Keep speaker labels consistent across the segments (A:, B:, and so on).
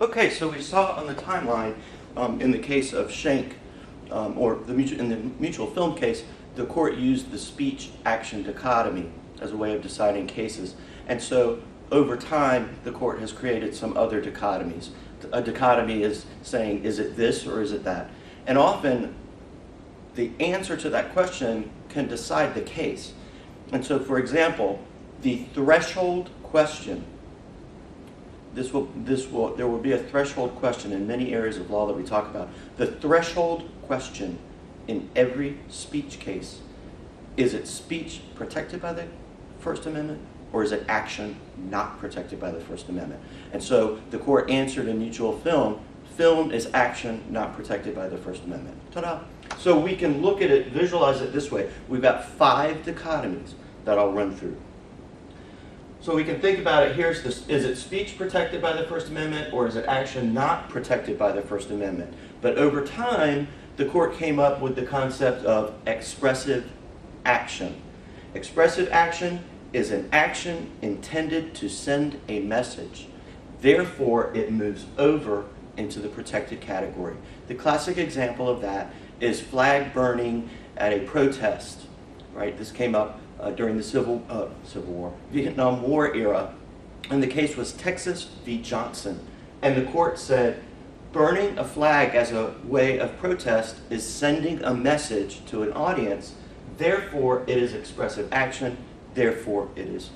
A: Okay, so we saw on the timeline, in the case of Schenck, in the mutual film case, the court used the speech-action dichotomy as a way of deciding cases. And so over time, the court has created some other dichotomies. A dichotomy is saying, is it this or is it that? And often, the answer to that question can decide the case. And so, for example, the threshold question, there will be a threshold question in many areas of law that we talk about. The threshold question in every speech case, is it speech protected by the First Amendment, or is it action not protected by the First Amendment? And so the court answered in mutual film, film is action not protected by the First Amendment. Ta-da! So we can look at it, visualize it this way. We've got 5 dichotomies that I'll run through. So we can think about it, here's this, is it speech protected by the First Amendment, or is it action not protected by the First Amendment? But over time, the court came up with the concept of expressive action. Expressive action is an action intended to send a message. Therefore, it moves over into the protected category. The classic example of that is flag burning at a protest, right? This came up during the Civil War, Vietnam War era, and the case was Texas v. Johnson. And the court said, burning a flag as a way of protest is sending a message to an audience, therefore it is expressive action, therefore it is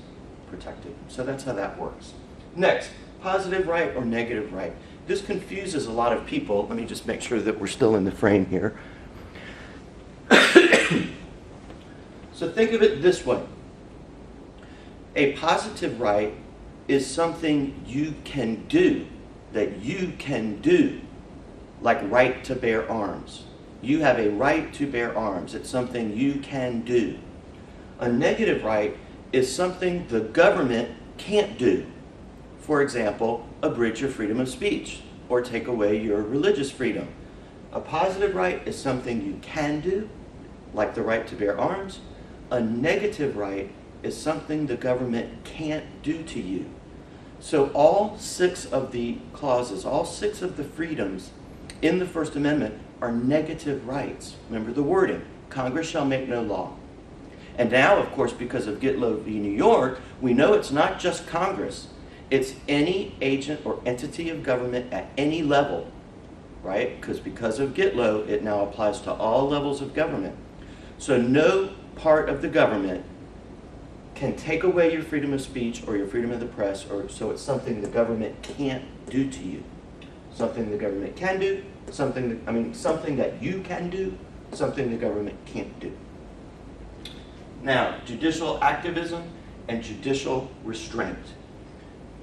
A: protected. So that's how that works. Next, positive right or negative right. This confuses a lot of people. Let me just make sure that we're still in the frame here. So think of it this way. A positive right is something you can do, that you can do, like right to bear arms. You have a right to bear arms. It's something you can do. A negative right is something the government can't do. For example, abridge your freedom of speech or take away your religious freedom. A positive right is something you can do, like the right to bear arms. A negative right is something the government can't do to you. So all 6 of the clauses, all 6 of the freedoms in the First Amendment are negative rights. Remember the wording, Congress shall make no law. And now, of course, because of Gitlow v. New York, we know it's not just Congress. It's any agent or entity of government at any level, right? Because of Gitlow, it now applies to all levels of government. So no part of the government can take away your freedom of speech or your freedom of the press, or so it's something the government can't do to you. Something the government can do, something that you can do, something the government can't do. Now, judicial activism and judicial restraint.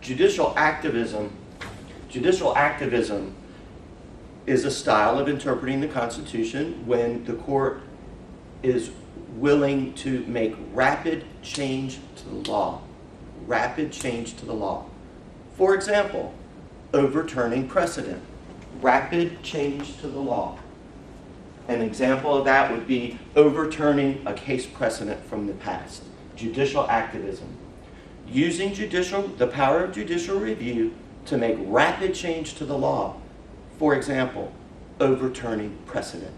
A: Judicial activism is a style of interpreting the Constitution when the court is willing to make rapid change to the law. Rapid change to the law. For example, overturning precedent. Rapid change to the law. An example of that would be overturning a case precedent from the past. Judicial activism. Using the power of judicial review to make rapid change to the law. For example, overturning precedent.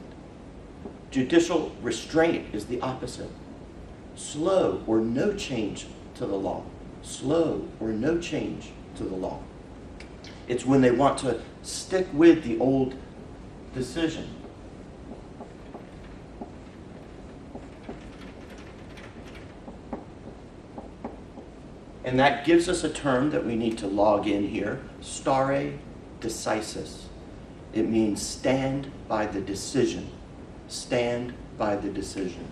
A: Judicial restraint is the opposite. Slow or no change to the law. Slow or no change to the law. It's when they want to stick with the old decision. And that gives us a term that we need to log in here, stare decisis. It means stand by the decision. Stand by the decision.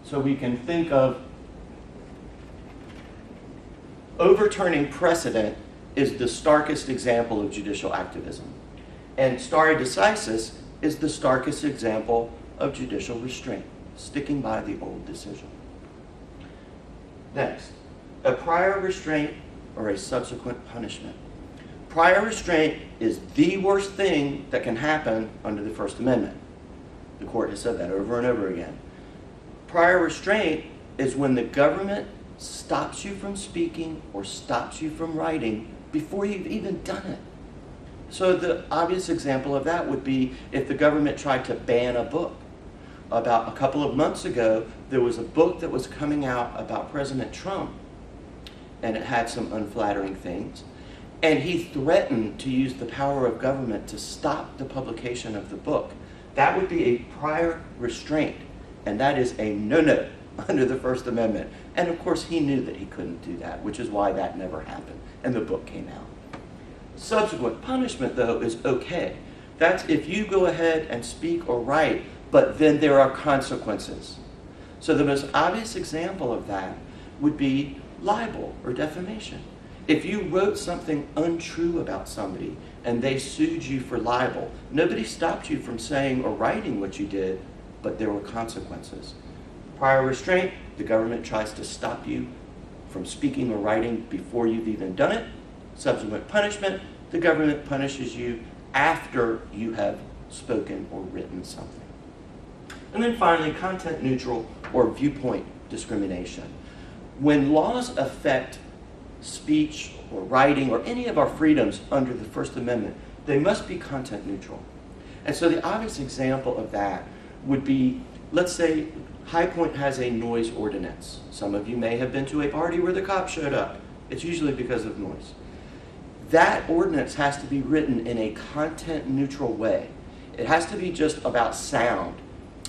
A: So we can think of overturning precedent is the starkest example of judicial activism. And stare decisis is the starkest example of judicial restraint, sticking by the old decision. Next, a prior restraint or a subsequent punishment. Prior restraint is the worst thing that can happen under the First Amendment. The court has said that over and over again. Prior restraint is when the government stops you from speaking or stops you from writing before you've even done it. So the obvious example of that would be if the government tried to ban a book. About a couple of months ago, there was a book that was coming out about President Trump, and it had some unflattering things. And he threatened to use the power of government to stop the publication of the book. That would be a prior restraint, and that is a no-no under the First Amendment. And of course, he knew that he couldn't do that, which is why that never happened, and the book came out. Subsequent punishment, though, is okay. That's if you go ahead and speak or write, but then there are consequences. So the most obvious example of that would be libel or defamation. If you wrote something untrue about somebody and they sued you for libel, nobody stopped you from saying or writing what you did, but there were consequences. Prior restraint, the government tries to stop you from speaking or writing before you've even done it. Subsequent punishment, the government punishes you after you have spoken or written something. And then finally, content neutral or viewpoint discrimination. When laws affect speech or writing or any of our freedoms under the First Amendment, they must be content neutral. And so the obvious example of that would be, let's say High Point has a noise ordinance. Some of you may have been to a party where the cops showed up. It's usually because of noise. That ordinance has to be written in a content neutral way. It has to be just about sound.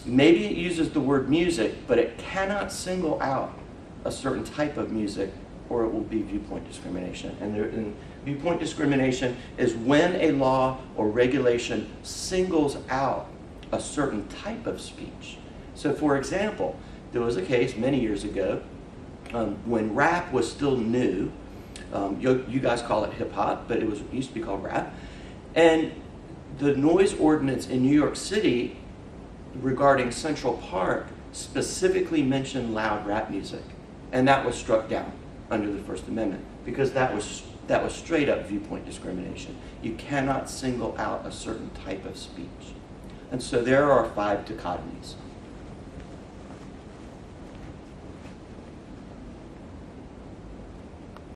A: Maybe it uses the word music, but it cannot single out a certain type of music, or it will be viewpoint discrimination. And viewpoint discrimination is when a law or regulation singles out a certain type of speech. So for example, there was a case many years ago when rap was still new. You guys call it hip hop, but it used to be called rap. And the noise ordinance in New York City regarding Central Park specifically mentioned loud rap music. And that was struck down under the First Amendment because that was straight up viewpoint discrimination. You cannot single out a certain type of speech. And so there are 5 dichotomies.